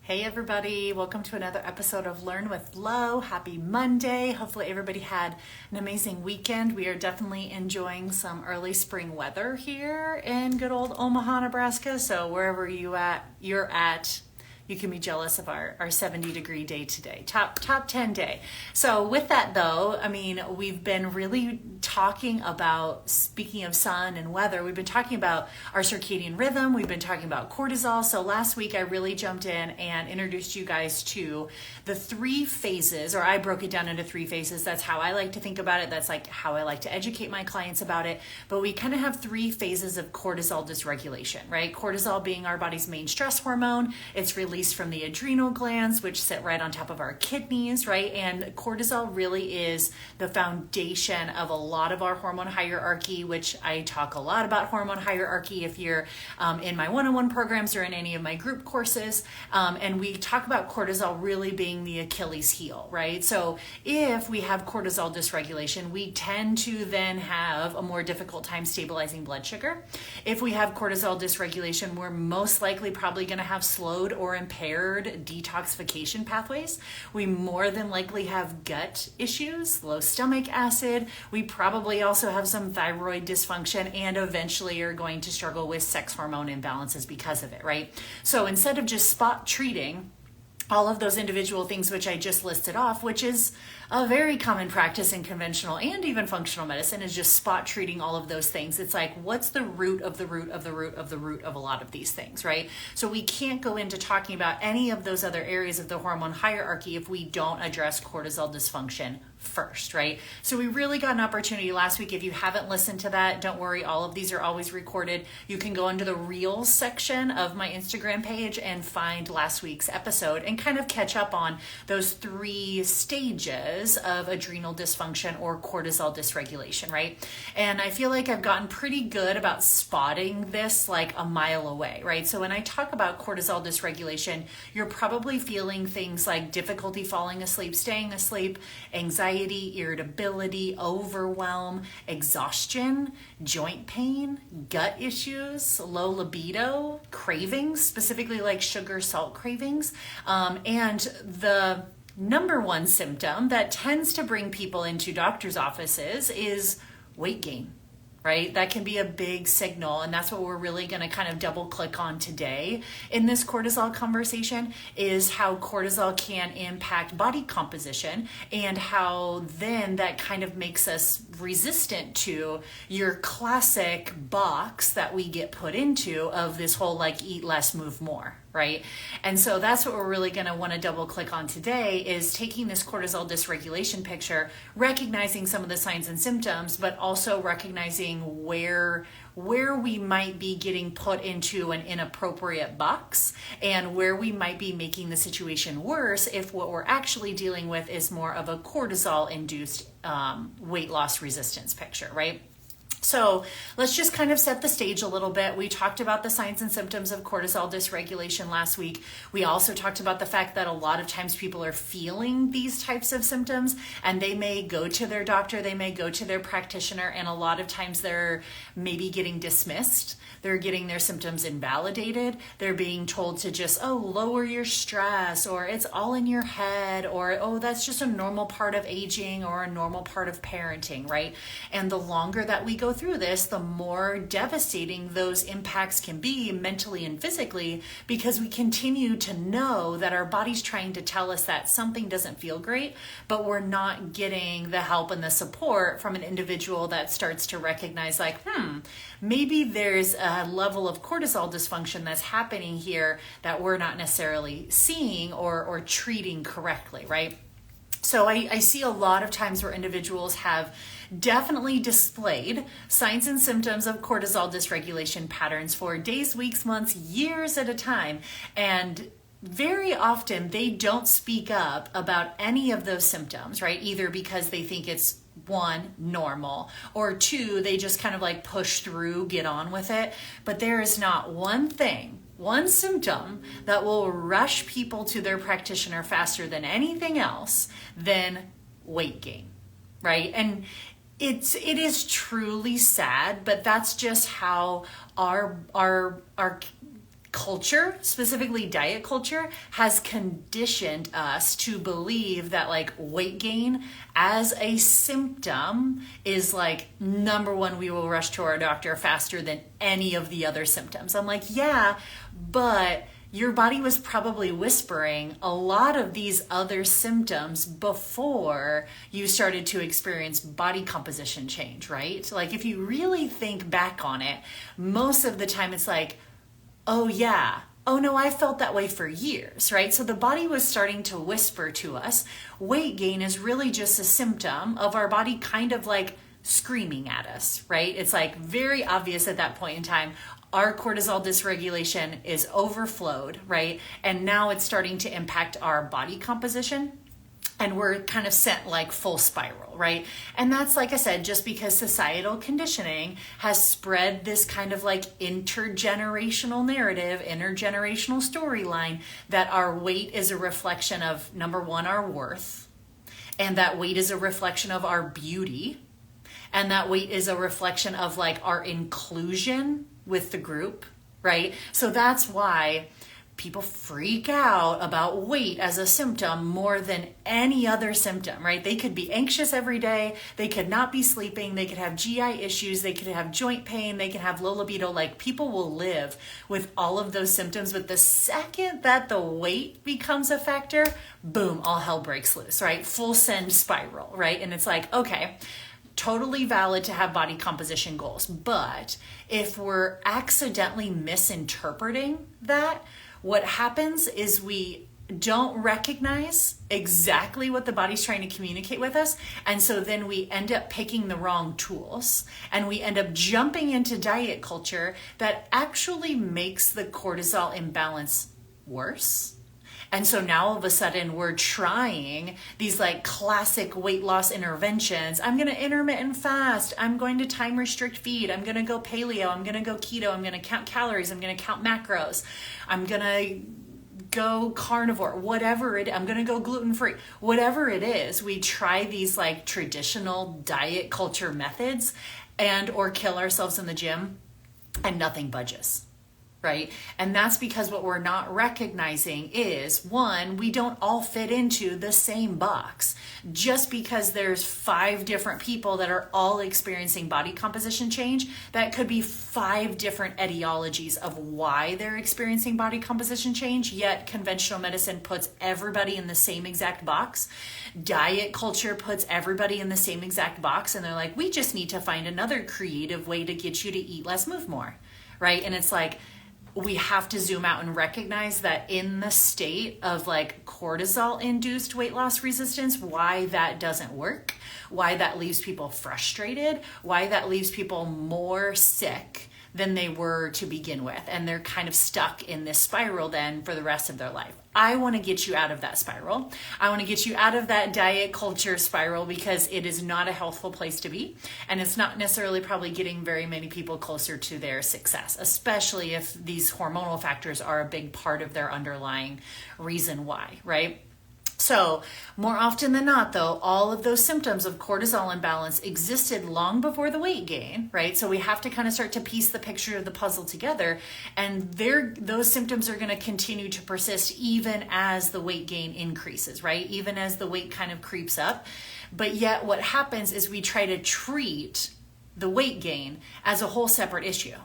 Hey everybody, welcome to another episode of Learn with Lo. Happy Monday. Hopefully everybody had an amazing weekend. We are definitely enjoying some early spring weather here in good old Omaha, Nebraska. So wherever you're at, you can be jealous of our 70-degree day today, top 10 day. So with that though, we've been really talking about, speaking of sun and weather, we've been talking about our circadian rhythm. We've been talking about cortisol. So last week I really jumped in and introduced you guys to the 3 phases, or I broke it down into 3 phases. That's how I like to think about it. That's like how I like to educate my clients about it. But we kind of have 3 phases of cortisol dysregulation, right? Cortisol being our body's main stress hormone. It's released from the adrenal glands, which sit right on top of our kidneys, right? And cortisol really is the foundation of a lot of our hormone hierarchy, which I talk a lot about hormone hierarchy if you're in my one-on-one programs or in any of my group courses. And we talk about cortisol really being the Achilles heel, right? So if we have cortisol dysregulation, we tend to then have a more difficult time stabilizing blood sugar. If we have cortisol dysregulation, we're most likely probably going to have slowed or impaired detoxification pathways. We more than likely have gut issues, low stomach acid. We probably also have some thyroid dysfunction and eventually are going to struggle with sex hormone imbalances because of it, right? So instead of just spot treating all of those individual things which I just listed off, which is a very common practice in conventional and even functional medicine, is just spot treating all of those things. It's like, what's the root of the root of the root of the root of a lot of these things, right? So we can't go into talking about any of those other areas of the hormone hierarchy if we don't address cortisol dysfunction first, right? So we really got an opportunity last week. If you haven't listened to that, don't worry, all of these are always recorded. You can go into the Reels section of my Instagram page and find last week's episode and kind of catch up on those 3 stages of adrenal dysfunction or cortisol dysregulation, right? And I feel like I've gotten pretty good about spotting this like a mile away, right? So when I talk about cortisol dysregulation, you're probably feeling things like difficulty falling asleep, staying asleep, anxiety, irritability, overwhelm, exhaustion, joint pain, gut issues, low libido, cravings, specifically like sugar, salt cravings. And the number one symptom that tends to bring people into doctor's offices is weight gain, right? That can be a big signal. And that's what we're really going to kind of double click on today in this cortisol conversation, is how cortisol can impact body composition and how then that kind of makes us resistant to your classic box that we get put into of this whole like eat less, move more, right? And so that's what we're really going to want to double click on today, is taking this cortisol dysregulation picture, recognizing some of the signs and symptoms, but also recognizing where we might be getting put into an inappropriate box and where we might be making the situation worse if what we're actually dealing with is more of a cortisol-induced weight loss resistance picture, right? So let's just kind of set the stage a little bit. We talked about the signs and symptoms of cortisol dysregulation last week. We also talked about the fact that a lot of times people are feeling these types of symptoms and they may go to their doctor, they may go to their practitioner, and a lot of times they're maybe getting dismissed. They're getting their symptoms invalidated. They're being told to just, lower your stress, or it's all in your head, or, that's just a normal part of aging or a normal part of parenting, right? And the longer that we go through this, the more devastating those impacts can be mentally and physically, because we continue to know that our body's trying to tell us that something doesn't feel great, but we're not getting the help and the support from an individual that starts to recognize like, maybe there's a level of cortisol dysfunction that's happening here that we're not necessarily seeing or treating correctly, right? So I see a lot of times where individuals have definitely displayed signs and symptoms of cortisol dysregulation patterns for days, weeks, months, years at a time. And very often they don't speak up about any of those symptoms, right? Either because they think it's 1, normal, or 2, they just kind of like push through, get on with it. But there is not one symptom that will rush people to their practitioner faster than anything else than weight gain, right? And it is truly sad, but that's just how our culture, specifically diet culture, has conditioned us to believe that like weight gain as a symptom is like number one, we will rush to our doctor faster than any of the other symptoms. I'm like, yeah, but your body was probably whispering a lot of these other symptoms before you started to experience body composition change, right? Like if you really think back on it, most of the time it's like, oh yeah, oh no, I felt that way for years, right? So the body was starting to whisper to us, weight gain is really just a symptom of our body kind of like screaming at us, right? It's like very obvious at that point in time, our cortisol dysregulation is overflowed, right? And now it's starting to impact our body composition. And we're kind of sent like full spiral, right? And that's, like I said, just because societal conditioning has spread this kind of like intergenerational narrative, intergenerational storyline that our weight is a reflection of, number one, our worth, and that weight is a reflection of our beauty, and that weight is a reflection of like our inclusion with the group, right? So that's why people freak out about weight as a symptom more than any other symptom, right? They could be anxious every day. They could not be sleeping. They could have GI issues. They could have joint pain. They can have low libido. Like people will live with all of those symptoms. But the second that the weight becomes a factor, boom, all hell breaks loose, right? Full send spiral, right? And it's like, okay, totally valid to have body composition goals. But if we're accidentally misinterpreting that, what happens is we don't recognize exactly what the body's trying to communicate with us. And so then we end up picking the wrong tools and we end up jumping into diet culture that actually makes the cortisol imbalance worse. And so now all of a sudden we're trying these like classic weight loss interventions. I'm going to intermittent fast. I'm going to time restrict feed. I'm going to go paleo. I'm going to go keto. I'm going to count calories. I'm going to count macros. I'm going to go carnivore, whatever it, I'm going to go gluten-free, whatever it is. We try these like traditional diet culture methods and or kill ourselves in the gym and nothing budges. Right? And that's because what we're not recognizing is, one, we don't all fit into the same box. Just because there's 5 different people that are all experiencing body composition change, that could be 5 different etiologies of why they're experiencing body composition change, yet conventional medicine puts everybody in the same exact box. Diet culture puts everybody in the same exact box, and they're like, we just need to find another creative way to get you to eat less, move more. Right? And it's like, we have to zoom out and recognize that in the state of like cortisol induced weight loss resistance, why that doesn't work, why that leaves people frustrated, why that leaves people more sick than they were to begin with. And they're kind of stuck in this spiral then for the rest of their life. I want to get you out of that spiral. I want to get you out of that diet culture spiral because it is not a healthful place to be. And it's not necessarily probably getting very many people closer to their success, especially if these hormonal factors are a big part of their underlying reason why, right? So more often than not, though, all of those symptoms of cortisol imbalance existed long before the weight gain, right? So we have to kind of start to piece the picture of the puzzle together. And those symptoms are going to continue to persist even as the weight gain increases, right? Even as the weight kind of creeps up. But yet what happens is we try to treat the weight gain as a whole separate issue.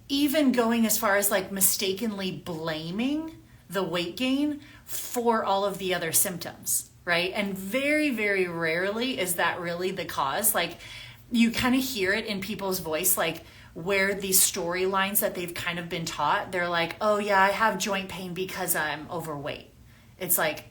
Even going as far as like mistakenly blaming the weight gain for all of the other symptoms, right? And very, very rarely is that really the cause. Like you kind of hear it in people's voice, like where these storylines that they've kind of been taught, they're like, oh yeah, I have joint pain because I'm overweight. It's like,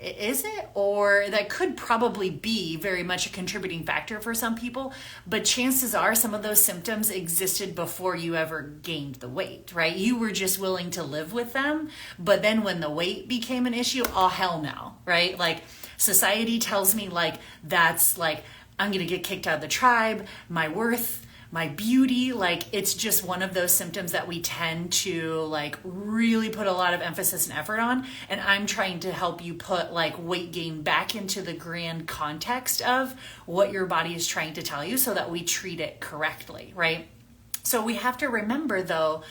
is it? Or that could probably be very much a contributing factor for some people, but chances are some of those symptoms existed before you ever gained the weight, right? You were just willing to live with them, but then when the weight became an issue, oh hell no, right? Like society tells me like, that's like, I'm gonna get kicked out of the tribe, my worth, my beauty, like it's just one of those symptoms that we tend to like really put a lot of emphasis and effort on. And I'm trying to help you put like weight gain back into the grand context of what your body is trying to tell you so that we treat it correctly, right? So we have to remember though,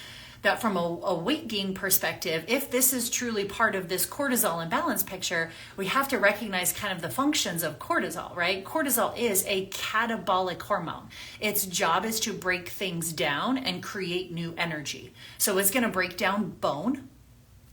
that from a weight gain perspective, if this is truly part of this cortisol imbalance picture, we have to recognize kind of the functions of cortisol, right? Cortisol is a catabolic hormone. Its job is to break things down and create new energy. So it's going to break down bone.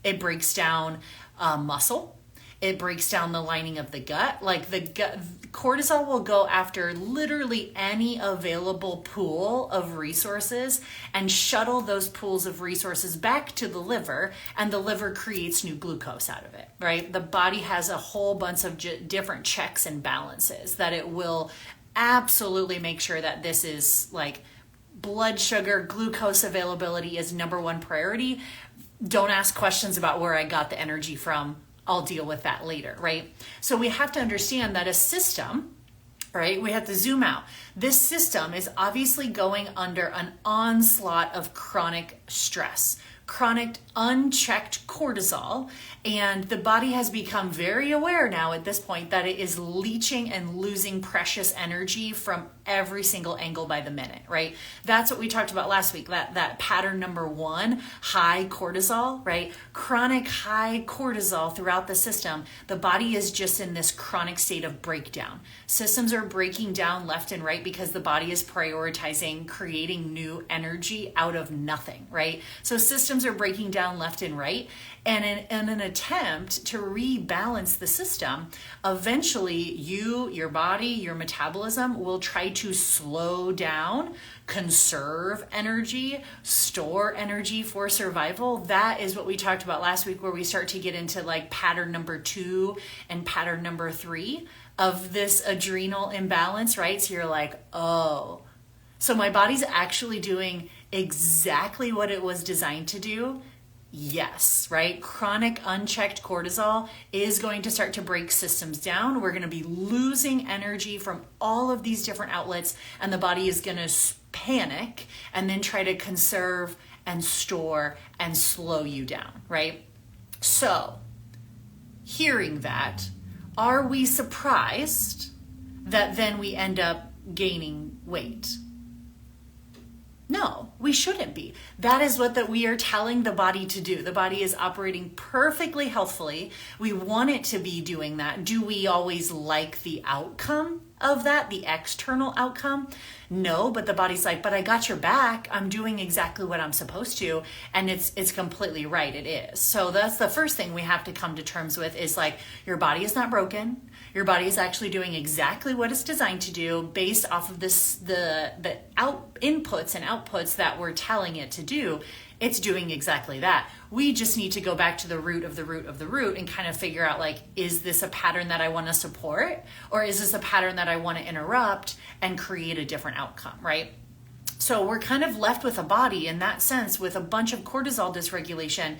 It breaks down muscle. It breaks down the lining of the gut. Like the gut, cortisol will go after literally any available pool of resources and shuttle those pools of resources back to the liver, and the liver creates new glucose out of it, right? The body has a whole bunch of different checks and balances that it will absolutely make sure that this is like blood sugar, glucose availability is number one priority. Don't ask questions about where I got the energy from. I'll deal with that later, right? So we have to understand that a system, right? We have to zoom out. This system is obviously going under an onslaught of chronic stress, chronic unchecked cortisol, and the body has become very aware now at this point that it is leaching and losing precious energy from every single angle by the minute, right? That's what we talked about last week, that pattern number one, high cortisol, right? Chronic high cortisol throughout the system. The body is just in this chronic state of breakdown. Systems are breaking down left and right because the body is prioritizing creating new energy out of nothing, right? So systems are breaking down left and right. And in an attempt to rebalance the system, eventually your body, your metabolism will try to slow down, conserve energy, store energy for survival. That is what we talked about last week, where we start to get into like pattern number 2 and pattern number 3 of this adrenal imbalance, right? So you're like, oh, so my body's actually doing exactly what it was designed to do. Yes, right? Chronic unchecked cortisol is going to start to break systems down. We're going to be losing energy from all of these different outlets, and the body is going to panic and then try to conserve and store and slow you down, right? So, hearing that, are we surprised that then we end up gaining weight? No, we shouldn't be. That is what we are telling the body to do. The body is operating perfectly healthfully. We want it to be doing that. Do we always like the outcome of that, the external outcome? No, but the body's like, but I got your back. I'm doing exactly what I'm supposed to. And it's completely right. It is. So that's the first thing we have to come to terms with is like, your body is not broken. Your body is actually doing exactly what it's designed to do based off of the inputs and outputs that we're telling it to do. It's doing exactly that. We just need to go back to the root of the root of the root and kind of figure out like, is this a pattern that I want to support? Or is this a pattern that I want to interrupt and create a different outcome, right? So we're kind of left with a body in that sense with a bunch of cortisol dysregulation.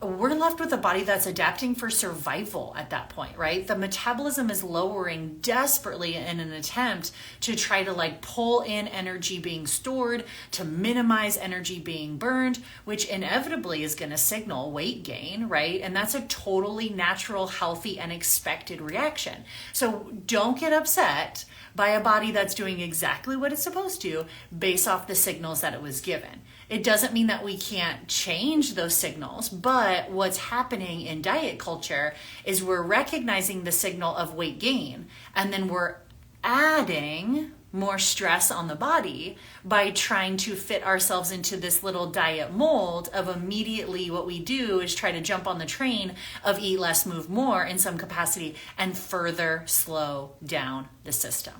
We're left with a body that's adapting for survival at that point, right? The metabolism is lowering desperately in an attempt to try to like pull in energy being stored, to minimize energy being burned, which inevitably is going to signal weight gain, right? And that's a totally natural, healthy, and expected reaction. So don't get upset by a body that's doing exactly what it's supposed to based off the signals that it was given. It doesn't mean that we can't change those signals, but what's happening in diet culture is we're recognizing the signal of weight gain, and then we're adding more stress on the body by trying to fit ourselves into this little diet mold of immediately what we do is try to jump on the train of eat less, move more in some capacity and further slow down the system.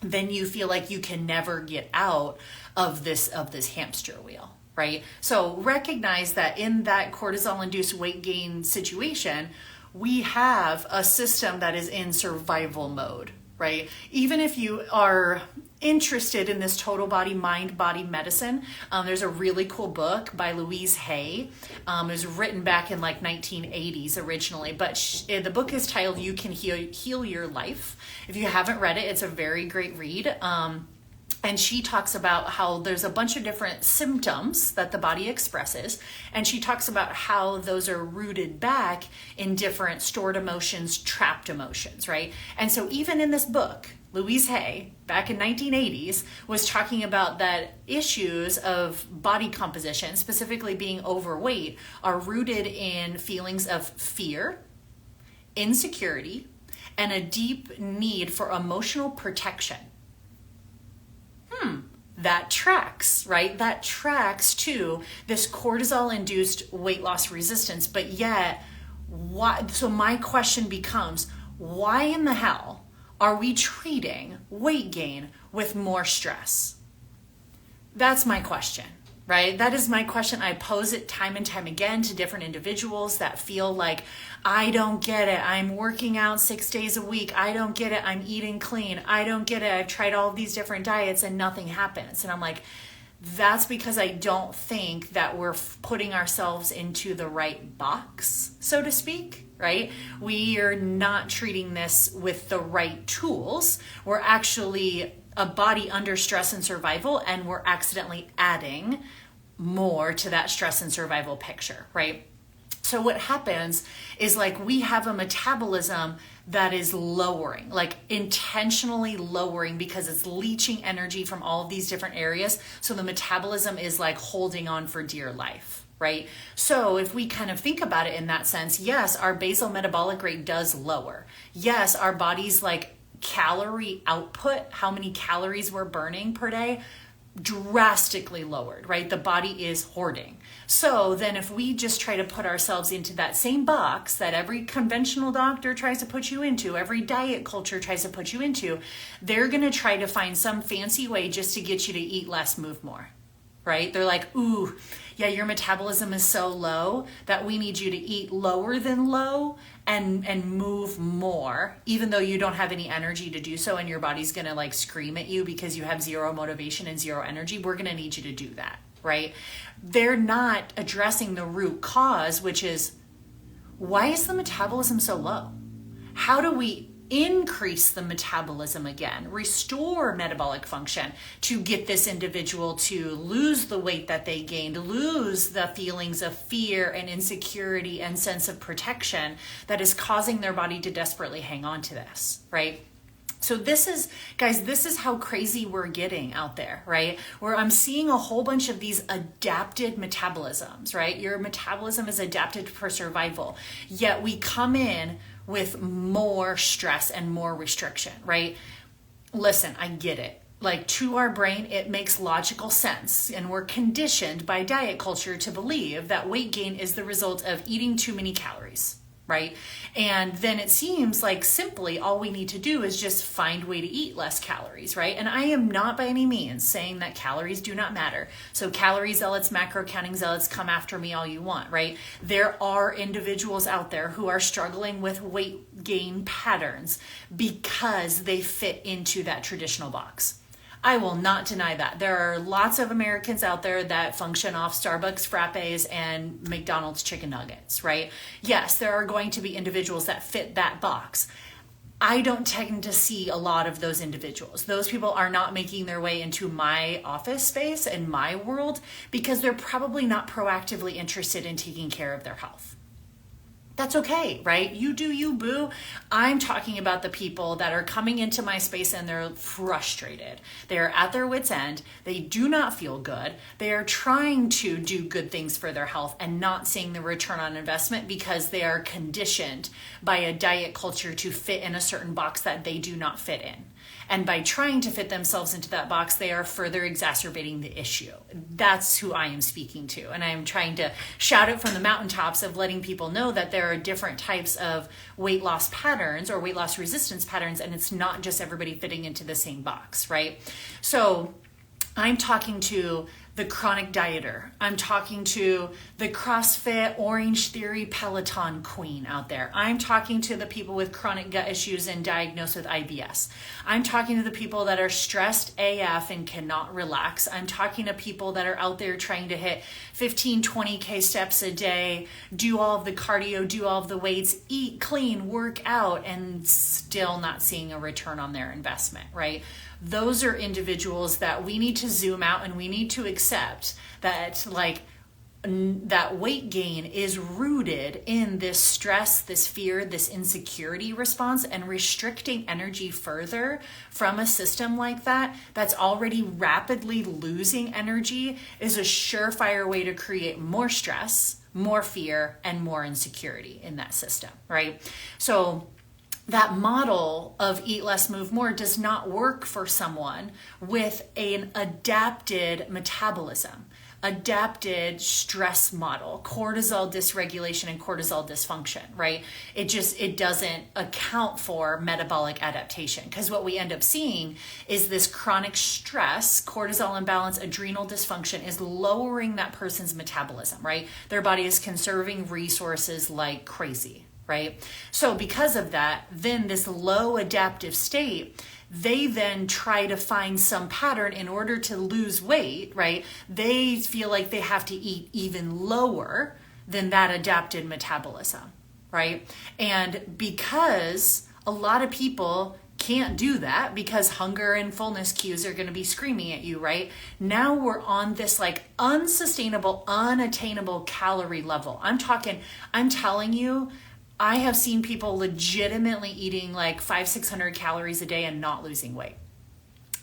Then you feel like you can never get out of this hamster wheel, right? So recognize that in that cortisol-induced weight gain situation, we have a system that is in survival mode, right? Even if you are interested in this total body, mind, body medicine, there's a really cool book by Louise Hay. It was written back in like 1980s originally, but the book is titled You Can Heal Your Life. If you haven't read it, it's a very great read. And she talks about how there's a bunch of different symptoms that the body expresses. And she talks about how those are rooted back in different stored emotions, trapped emotions, right? And so even in this book, Louise Hay, back in 1980s, was talking about that issues of body composition, specifically being overweight, are rooted in feelings of fear, insecurity, and a deep need for emotional protection. That tracks, right? That tracks to this cortisol-induced weight loss resistance. But yet, why? So my question becomes, why in the hell are we treating weight gain with more stress? That's my question, right? That is my question. I pose it time and time again to different individuals that feel like, I don't get it. I'm working out 6 days a week. I don't get it. I'm eating clean. I don't get it. I've tried all these different diets and nothing happens. And I'm like, that's because I don't think that we're putting ourselves into the right box, so to speak, right? We are not treating this with the right tools. We're actually a body under stress and survival, and we're accidentally adding more to that stress and survival picture, right? So what happens is like we have a metabolism that is lowering, like intentionally lowering because it's leaching energy from all of these different areas. So the metabolism is like holding on for dear life, right? So if we kind of think about it in that sense, yes, our basal metabolic rate does lower. Yes, our body's like calorie output, how many calories we're burning per day, drastically lowered, right? The body is hoarding. So then if we just try to put ourselves into that same box that every conventional doctor tries to put you into, every diet culture tries to put you into, they're going to try to find some fancy way just to get you to eat less, move more, right? They're like, ooh, yeah, your metabolism is so low that we need you to eat lower than low and move more, even though you don't have any energy to do so, and your body's gonna like scream at you because you have zero motivation and zero energy. We're gonna need you to do that, right? They're not addressing the root cause, which is, why is the metabolism so low? How do we increase the metabolism again, restore metabolic function to get this individual to lose the weight that they gained, lose the feelings of fear and insecurity and sense of protection that is causing their body to desperately hang on to this, right? So this is, guys, this is how crazy we're getting out there, right? Where I'm seeing a whole bunch of these adapted metabolisms, right? Your metabolism is adapted for survival, yet we come in with more stress and more restriction, right? Listen, I get it. Like to our brain, it makes logical sense. And we're conditioned by diet culture to believe that weight gain is the result of eating too many calories, right? And then it seems like simply all we need to do is just find a way to eat less calories, right? And I am not by any means saying that calories do not matter. So calorie zealots, macro counting zealots, come after me all you want, right? There are individuals out there who are struggling with weight gain patterns because they fit into that traditional box. I will not deny that. There are lots of Americans out there that function off Starbucks frappes and McDonald's chicken nuggets, right? Yes, there are going to be individuals that fit that box. I don't tend to see a lot of those individuals. Those people are not making their way into my office space and my world because they're probably not proactively interested in taking care of their health. That's okay, right? You do you, boo. I'm talking about the people that are coming into my space and they're frustrated. They are at their wits' end. They do not feel good. They are trying to do good things for their health and not seeing the return on investment because they are conditioned by a diet culture to fit in a certain box that they do not fit in. And by trying to fit themselves into that box, they are further exacerbating the issue. That's who I am speaking to. And I am trying to shout it from the mountaintops of letting people know that there are different types of weight loss patterns or weight loss resistance patterns, and it's not just everybody fitting into the same box, right? So I'm talking to the chronic dieter. I'm talking to the CrossFit Orange Theory Peloton queen out there. I'm talking to the people with chronic gut issues and diagnosed with IBS. I'm talking to the people that are stressed AF and cannot relax. I'm talking to people that are out there trying to hit 15, 20K steps a day, do all of the cardio, do all of the weights, eat clean, work out, and still not seeing a return on their investment, right? those are individuals that we need to zoom out and we need to accept that that weight gain is rooted in this stress, this fear, this insecurity response, and restricting energy further from a system like that that's already rapidly losing energy is a surefire way to create more stress, more fear, and more insecurity in that system, right? So that model of eat less, move more does not work for someone with an adapted metabolism, adapted stress model, cortisol dysregulation and cortisol dysfunction, right? It doesn't account for metabolic adaptation, because what we end up seeing is this chronic stress, cortisol imbalance, adrenal dysfunction is lowering that person's metabolism, right? Their body is conserving resources like crazy, right? So because of that, then this low adaptive state, they then try to find some pattern in order to lose weight, right? They feel like they have to eat even lower than that adapted metabolism, right? And because a lot of people can't do that because hunger and fullness cues are going to be screaming at you, right? Now we're on this like unsustainable, unattainable calorie level. I'm telling you, I have seen people legitimately eating like 500-600 calories a day and not losing weight.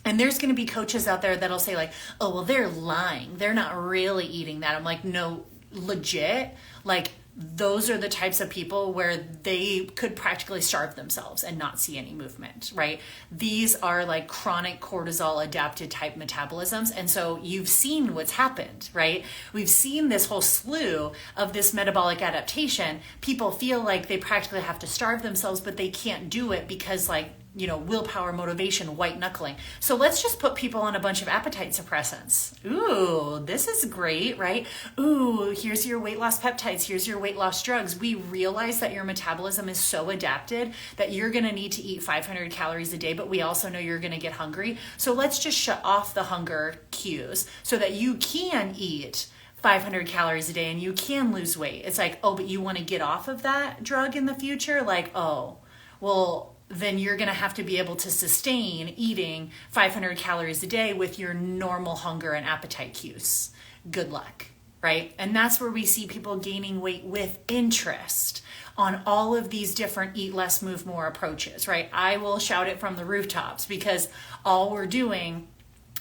And there's going to be coaches out there that'll say like, oh, well, they're lying. They're not really eating that. I'm like, no, legit. Like, those are the types of people where they could practically starve themselves and not see any movement, right? These are like chronic cortisol adapted type metabolisms. And so you've seen what's happened, right? We've seen this whole slew of this metabolic adaptation. People feel like they practically have to starve themselves, but they can't do it because willpower, motivation, white knuckling. So let's just put people on a bunch of appetite suppressants. Ooh, this is great, right? Ooh, here's your weight loss peptides. Here's your weight loss drugs. We realize that your metabolism is so adapted that you're going to need to eat 500 calories a day, but we also know you're going to get hungry. So let's just shut off the hunger cues so that you can eat 500 calories a day and you can lose weight. It's like, oh, but you want to get off of that drug in the future? Like, oh, well, then you're going to have to be able to sustain eating 500 calories a day with your normal hunger and appetite cues. Good luck, right? And that's where we see people gaining weight with interest on all of these different eat less, move more approaches, right? I will shout it from the rooftops because all we're doing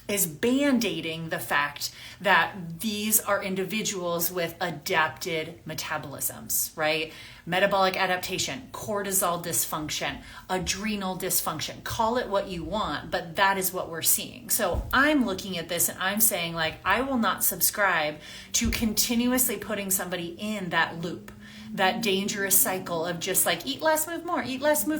is band-aiding the fact that these are individuals with adapted metabolisms, right? Metabolic adaptation, cortisol dysfunction, adrenal dysfunction, call it what you want, but that is what we're seeing. So I'm looking at this and I'm saying like, I will not subscribe to continuously putting somebody in that loop, that dangerous cycle of just like eat less, move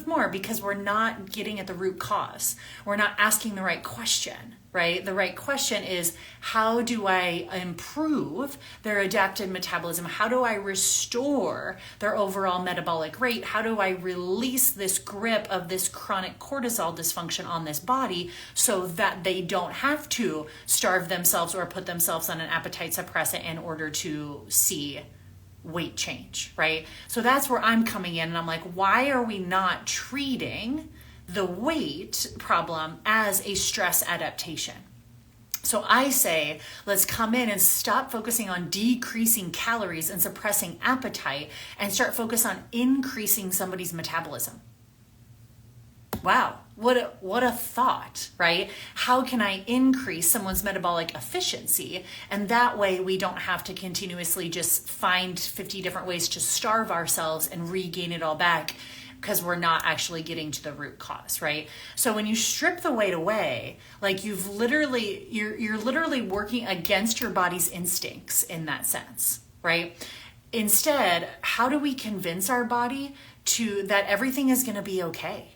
more, because we're not getting at the root cause. We're not asking the right question, right? The right question is, how do I improve their adapted metabolism? How do I restore their overall metabolic rate? How do I release this grip of this chronic cortisol dysfunction on this body so that they don't have to starve themselves or put themselves on an appetite suppressant in order to see weight change, right? So that's where I'm coming in and I'm like, why are we not treating the weight problem as a stress adaptation? So I say, let's come in and stop focusing on decreasing calories and suppressing appetite and start focus on increasing somebody's metabolism. Wow, what a thought, right? How can I increase someone's metabolic efficiency? And that way we don't have to continuously just find 50 different ways to starve ourselves and regain it all back because we're not actually getting to the root cause, right? So when you strip the weight away, like you're literally working against your body's instincts in that sense, right? Instead, how do we convince our body that everything is going to be okay?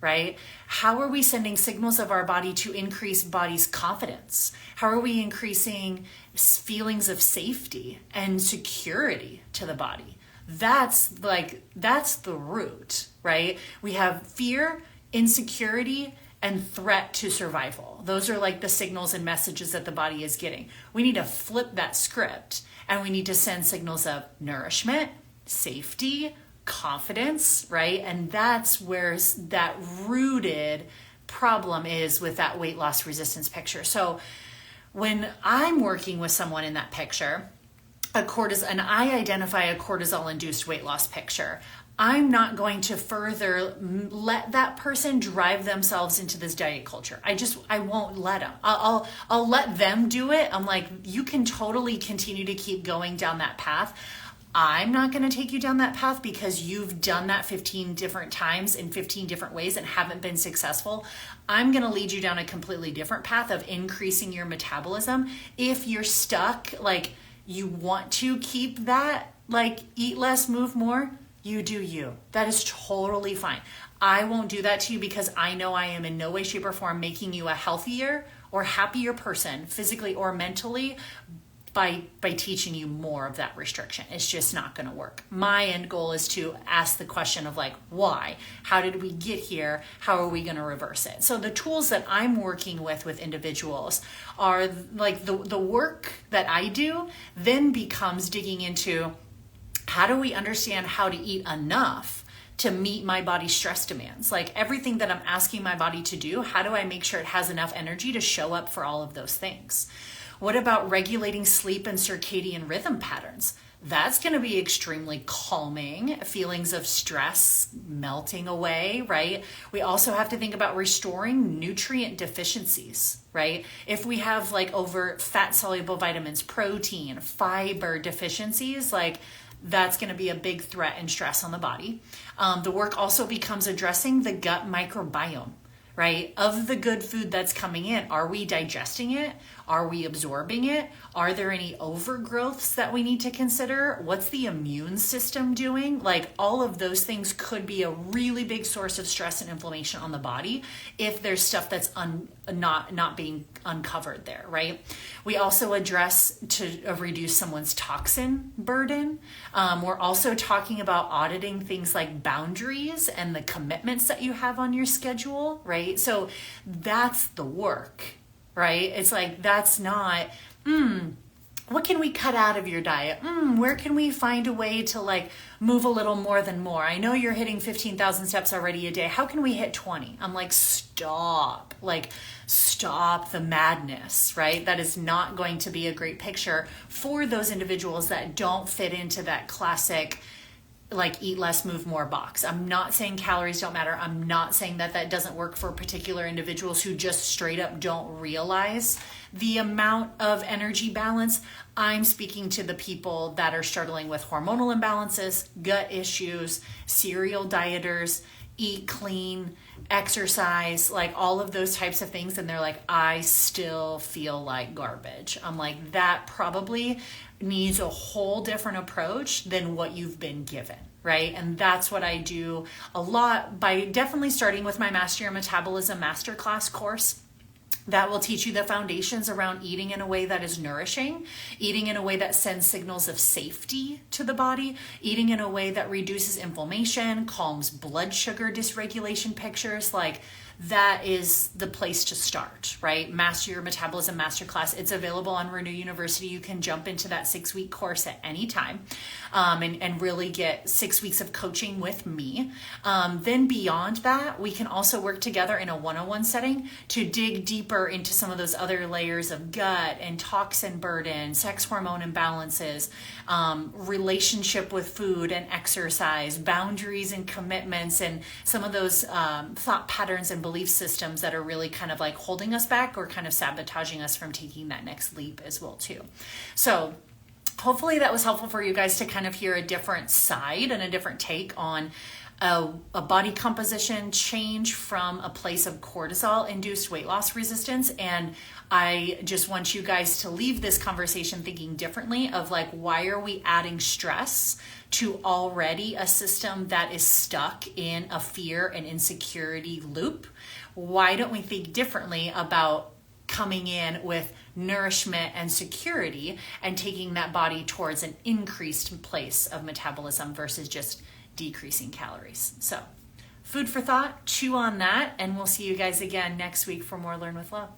Right? How are we sending signals of our body to increase body's confidence? How are we increasing feelings of safety and security to the body? That's the root, right? We have fear, insecurity, and threat to survival. Those are like the signals and messages that the body is getting. We need to flip that script and we need to send signals of nourishment, safety, confidence, right? And that's where that rooted problem is with that weight loss resistance picture. So when I'm working with someone in that picture, and I identify a cortisol-induced weight loss picture, I'm not going to further let that person drive themselves into this diet culture. I won't let them. I'll let them do it. I'm like, you can totally continue to keep going down that path. I'm not going to take you down that path because you've done that 15 different times in 15 different ways and haven't been successful. I'm going to lead you down a completely different path of increasing your metabolism. If you're stuck, like you want to keep that, like eat less, move more, you do you. That is totally fine. I won't do that to you because I know I am in no way, shape, or form making you a healthier or happier person, physically or mentally, by teaching you more of that restriction. It's just not going to work. My end goal is to ask the question of like, why? How did we get here? How are we going to reverse it? So the tools that I'm working with individuals are like the work that I do then becomes digging into how do we understand how to eat enough to meet my body's stress demands? Like everything that I'm asking my body to do, how do I make sure it has enough energy to show up for all of those things? What about regulating sleep and circadian rhythm patterns? That's going to be extremely calming, feelings of stress melting away, right? We also have to think about restoring nutrient deficiencies, right? If we have like over fat soluble vitamins, protein, fiber deficiencies, like that's going to be a big threat and stress on the body. The work also becomes addressing the gut microbiome, right? Of the good food that's coming in, are we digesting it? Are we absorbing it? Are there any overgrowths that we need to consider? What's the immune system doing? Like all of those things could be a really big source of stress and inflammation on the body if there's stuff that's not being uncovered there, right? We also address to reduce someone's toxin burden. We're also talking about auditing things like boundaries and the commitments that you have on your schedule, right? So that's the work, right? It's like, that's not, what can we cut out of your diet? Where can we find a way to like move a little more than more? I know you're hitting 15,000 steps already a day. How can we hit 20? I'm like, stop the madness, right? That is not going to be a great picture for those individuals that don't fit into that classic like eat less, move more box. I'm not saying calories don't matter. I'm not saying that doesn't work for particular individuals who just straight up don't realize the amount of energy balance. I'm speaking to the people that are struggling with hormonal imbalances, gut issues, serial dieters, eat clean, exercise, like all of those types of things. And they're like, I still feel like garbage. I'm like, that probably needs a whole different approach than what you've been given, right? And that's what I do a lot by definitely starting with my Master Your Metabolism Masterclass course. That will teach you the foundations around eating in a way that is nourishing, eating in a way that sends signals of safety to the body, eating in a way that reduces inflammation, calms blood sugar dysregulation pictures. Like that is the place to start, right? Master Your Metabolism Masterclass. It's available on Renew University. You can jump into that 6-week course at any time and really get 6 weeks of coaching with me. Then beyond that, we can also work together in a one-on-one setting to dig deeper into some of those other layers of gut and toxin burden, sex hormone imbalances, relationship with food and exercise, boundaries and commitments, and some of those thought patterns and belief systems that are really kind of like holding us back or kind of sabotaging us from taking that next leap as well too. So hopefully that was helpful for you guys to kind of hear a different side and a different take on a body composition change from a place of cortisol-induced weight loss resistance. And I just want you guys to leave this conversation thinking differently of like, why are we adding stress to already a system that is stuck in a fear and insecurity loop? Why don't we think differently about coming in with nourishment and security and taking that body towards an increased place of metabolism versus just decreasing calories? So food for thought, chew on that, and we'll see you guys again next week for more Learn with Love.